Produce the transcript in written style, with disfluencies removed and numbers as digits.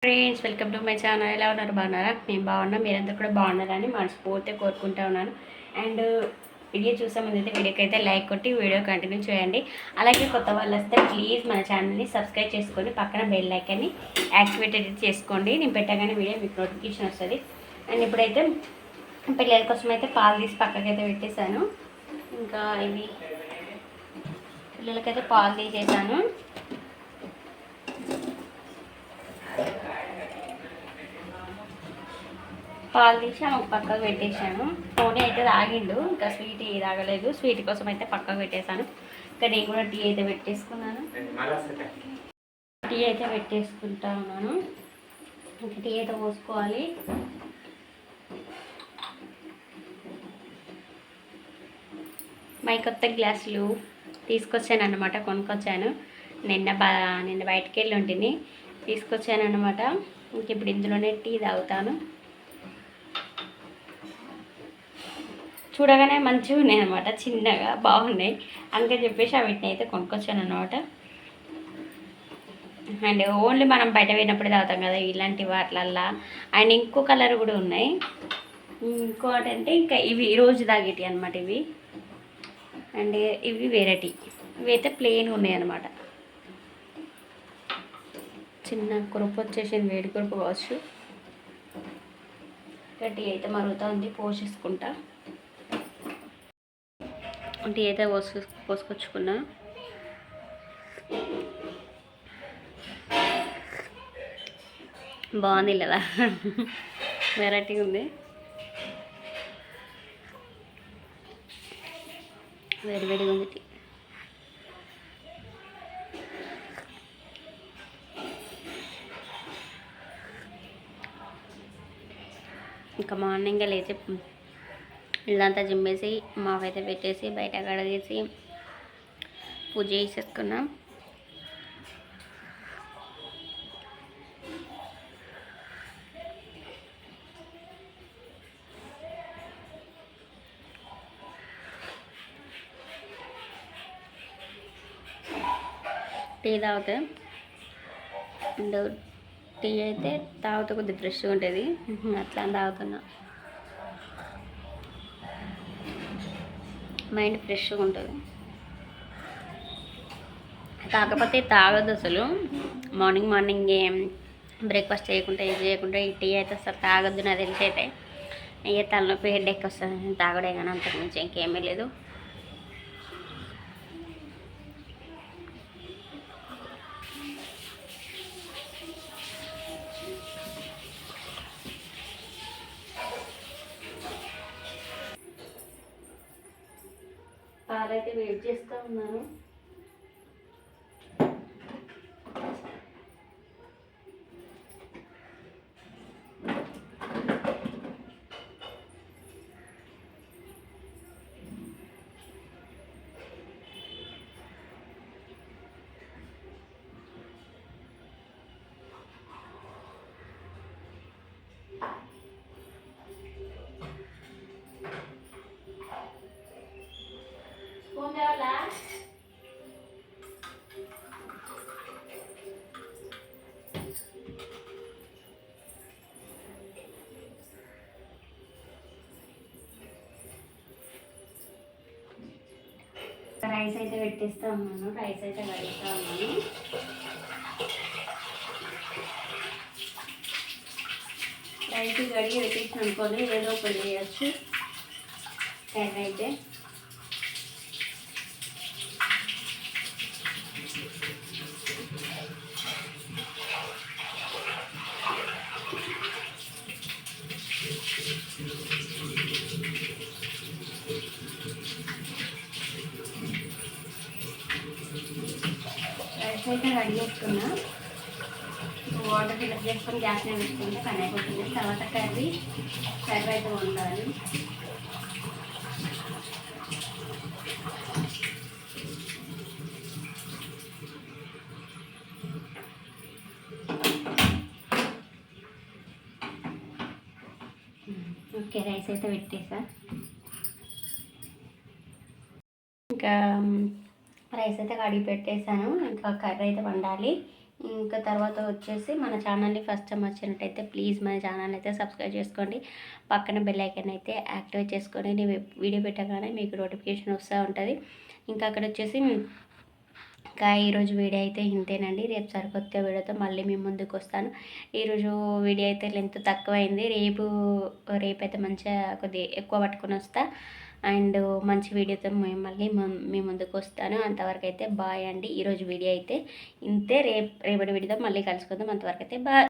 Friends, welcome to my channel. ఎలా ఉన్నారు? బాగున్నారా? నేను బాగున్నా, మీరందరూ కూడా బాగున్నారని మనస్ఫూర్తిగా కోరుకుంటా ఉన్నాను. అండ్ వీడియో చూసే ముందైతే వీడియోకి అయితే లైక్ కొట్టి వీడియో కంటిన్యూ చేయండి. అలాగే కొత్త వాళ్ళు వస్తే ప్లీజ్ మన ఛానల్ని సబ్స్క్రైబ్ చేసుకొని పక్కన బెల్ ఐకాన్ని యాక్టివేటెడ్ చేసుకోండి. నేను పెట్టగానే వీడియో మీకు నోటిఫికేషన్ వస్తుంది. అండ్ ఇప్పుడైతే పిల్లల కోసం అయితే పాలు తీసి పక్కకైతే పెట్టేశాను. ఇంకా ఇవి పిల్లలకైతే పాలు తీసేసాను. పాలు తీసి ఆమెకు పక్కకు పెట్టేశాను. ఫోన్ అయితే తాగిండు, ఇంకా స్వీట్ తాగలేదు. స్వీట్ కోసం అయితే పక్కకు పెట్టేశాను. ఇంకా నేను కూడా టీ అయితే పెట్టేసుకున్నాను. టీ అయితే పెట్టేసుకుంటా ఉన్నాను. ఇంకా టీ అయితే పోసుకోవాలి. మై కొత్త గ్లాసులు తీసుకొచ్చాను అన్నమాట, కొనుక్కొచ్చాను. నిన్న బయటకు వెళ్ళి ఉంటుంది, తీసుకొచ్చాను అన్నమాట. ఇంక ఇప్పుడు ఇందులోనే టీ తాగుతాను. చూడగానే మంచిగా ఉన్నాయి అనమాట, చిన్నగా బాగున్నాయి. అందుకని చెప్పేసి వీటిని అయితే కొనుక్కొచ్చాను అనమాట. అండ్ ఓన్లీ మనం బయట పోయినప్పుడు తాగుతాం కదా ఇలాంటి వాటిలల్లా. అండ్ ఇంకో కలర్ కూడా ఉన్నాయి. ఇంకోటి అంటే ఇంకా ఇవి రోజు తాగేటి అనమాట ఇవి. అండ్ ఇవి వెరైటీ, ఇవి అయితే ప్లెయిన్ ఉన్నాయి అనమాట. చిన్న కురుపు వచ్చేసింది, వేడి కురుపు కావచ్చు. టీ అయితే మరుగుతూ ఉంది, పోసేసుకుంటా. టీ అయితే పోసుకొచ్చుకున్నా. బాగుంది కదా, వెరైటీ ఉంది. వేడివేడిగా ఉంది టీ. ఇంకా మార్నింగ్ లేచి ఇల్లంతా జిమ్మేసి మాకైతే పెట్టేసి బయట కడిగేసి పూజ చేసేసుకున్నాం. టీ తాగితే అండ్ టీ అయితే తాగితే కొద్దిగా ఫ్రెష్గా ఉంటుంది, అట్లా తాగుతున్నా. మైండ్ ఫ్రెష్గా ఉంటుంది. కాకపోతే తాగదు అసలు. మార్నింగ్ ఏం బ్రేక్ఫాస్ట్ చేయకుండా ఇది చేయకుండా ఈ టీ అయితే అసలు తాగొద్దు. నాకు తెలిసి అయితే ఏ తలనొప్పి హెడేక్ వస్తుంది తాగడే, కానీ అంతకుమించి ఇంకేమీ లేదు. పాలైతే వెయిట్ చేస్తూ ఉన్నాను. రైస్ అయితే పెట్టేస్తూ ఉన్నాను. రైస్ అయితే కడుగుతూ ఉన్నాను. రైస్ కడిగి పెట్టేసి అనుకోని ఏదో ఒకటి చేయొచ్చు. కర్రీ అయితే అయితే రెడీ చేసుకున్నా. వాటర్ ఫిల్టర్ చేసుకొని గ్యాస్ మీద పెట్టుకుంటే పని అయిపోతుంది. తర్వాత కర్రీ అయితే వండాలి. ఓకే, రైస్ అయితే పెట్టేసా. ఇంకా రైస్ అయితే కడిగి పెట్టేశాను. ఇంకా కర్రీ అయితే వండాలి. ఇంకా తర్వాత వచ్చేసి మన ఛానల్ని ఫస్ట్ టైం వచ్చినట్టయితే ప్లీజ్ మన ఛానల్ అయితే సబ్స్క్రైబ్ చేసుకోండి, పక్కన బెల్ ఐకాన్ అయితే యాక్టివేట్ చేసుకొని నేను వీడియో పెట్టగానే మీకు నోటిఫికేషన్ వస్తూ ఉంటుంది. ఇంకా అక్కడ వచ్చేసి ఇంకా ఈరోజు వీడియో అయితే ఇంతేనండి. రేపు సరికొత్త వీడియోతో మళ్ళీ మేము ముందుకు వస్తాను. ఈరోజు వీడియో అయితే లెంత్ తక్కువైంది. రేపైతే మంచిగా కొద్దిగా ఎక్కువ పట్టుకొని వస్తా అండ్ మంచి వీడియోతో మేము మళ్ళీ మీ ముందుకు వస్తాను. అంతవరకు అయితే బాయ్ అండి. ఈరోజు వీడియో అయితే ఇంతే. రేపటి వీడియోతో మళ్ళీ కలుసుకుందాం. అంతవరకు అయితే బాయ్.